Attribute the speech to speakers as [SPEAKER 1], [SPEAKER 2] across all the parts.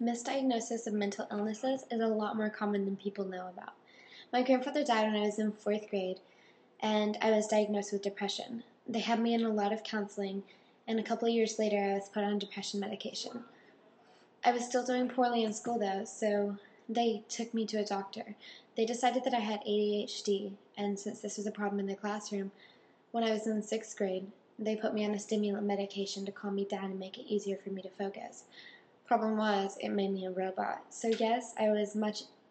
[SPEAKER 1] Misdiagnosis of mental illnesses is a lot more common than people know about. My grandfather died when I was in 4th grade, and I was diagnosed with depression. They had me in a lot of counseling, and a couple of years later I was put on depression medication. I was still doing poorly in school though, so they took me to a doctor. They decided that I had ADHD, and since this was a problem in the classroom, when I was in 6th grade, they put me on a stimulant medication to calm me down and make it easier for me to focus. Problem was, it made me a robot. So yes, I was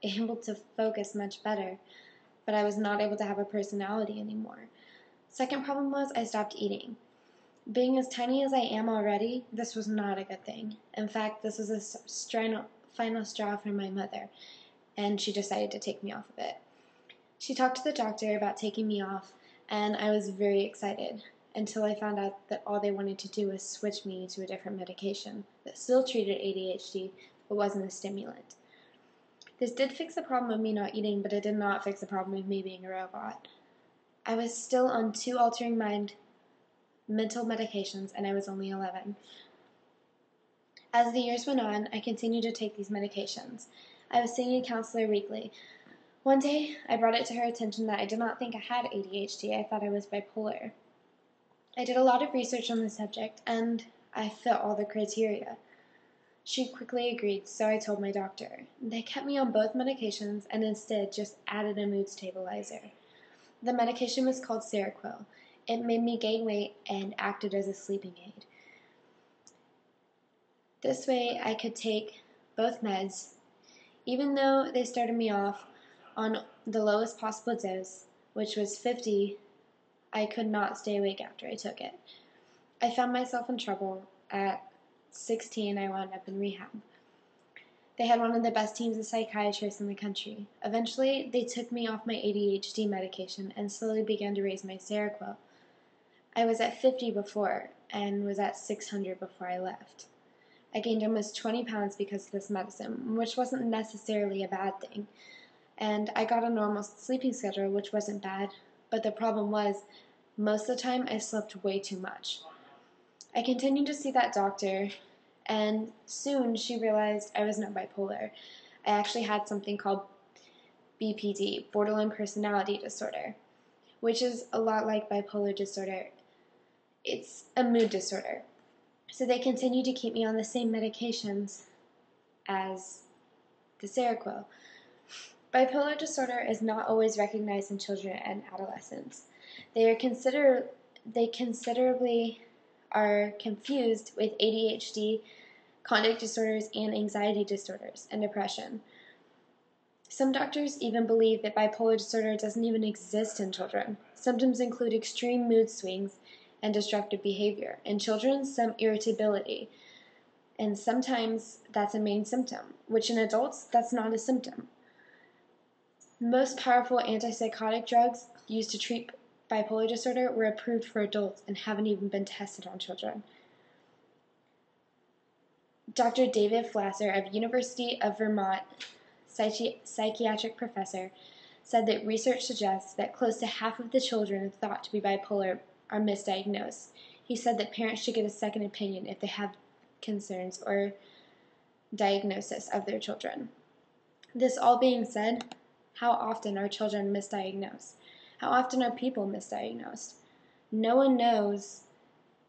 [SPEAKER 1] able to focus much better, but I was not able to have a personality anymore. Second problem was I stopped eating. Being as tiny as I am already, this was not a good thing. In fact, this was a final straw for my mother, and she decided to take me off of it. She talked to the doctor about taking me off, and I was very excited until I found out that all they wanted to do was switch me to a different medication that still treated ADHD but wasn't a stimulant. This did fix the problem of me not eating, but it did not fix the problem of me being a robot. I was still on 2 altering mind mental medications, and I was only 11. As the years went on, I continued to take these medications. I was seeing a counselor weekly. One day, I brought it to her attention that I did not think I had ADHD. I thought I was bipolar. I did a lot of research on the subject, and I fit all the criteria. She quickly agreed, so I told my doctor. They kept me on both medications and instead just added a mood stabilizer. The medication was called Seroquel. It made me gain weight and acted as a sleeping aid. This way I could take both meds. Even though they started me off on the lowest possible dose, which was 50, I could not stay awake after I took it. I found myself in trouble. At 16, I wound up in rehab. They had one of the best teams of psychiatrists in the country. Eventually, they took me off my ADHD medication and slowly began to raise my Seroquel. I was at 50 before and was at 600 before I left. I gained almost 20 pounds because of this medicine, which wasn't necessarily a bad thing. And I got a normal sleeping schedule, which wasn't bad, but the problem was, most of the time I slept way too much. I continued to see that doctor, and soon she realized I was not bipolar. I actually had something called BPD, borderline personality disorder, which is a lot like bipolar disorder. It's a mood disorder. So they continued to keep me on the same medications as the Seroquel. Bipolar disorder is not always recognized in children and adolescents. They considerably are confused with ADHD, conduct disorders, and anxiety disorders, and depression. Some doctors even believe that bipolar disorder doesn't even exist in children. Symptoms include extreme mood swings and destructive behavior. In children, some irritability, and sometimes that's a main symptom, which in adults, that's not a symptom. Most powerful antipsychotic drugs used to treat bipolar disorder were approved for adults and haven't even been tested on children. Dr. David Flasser of University of Vermont, psychiatric professor, said that research suggests that close to half of the children thought to be bipolar are misdiagnosed. He said that parents should get a second opinion if they have concerns or diagnosis of their children. This all being said, how often are children misdiagnosed? How often are people misdiagnosed? No one knows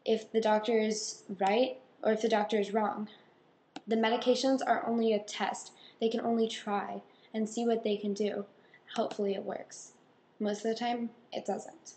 [SPEAKER 1] if the doctor is right or if the doctor is wrong. The medications are only a test. They can only try and see what they can do. Hopefully it works. Most of the time, it doesn't.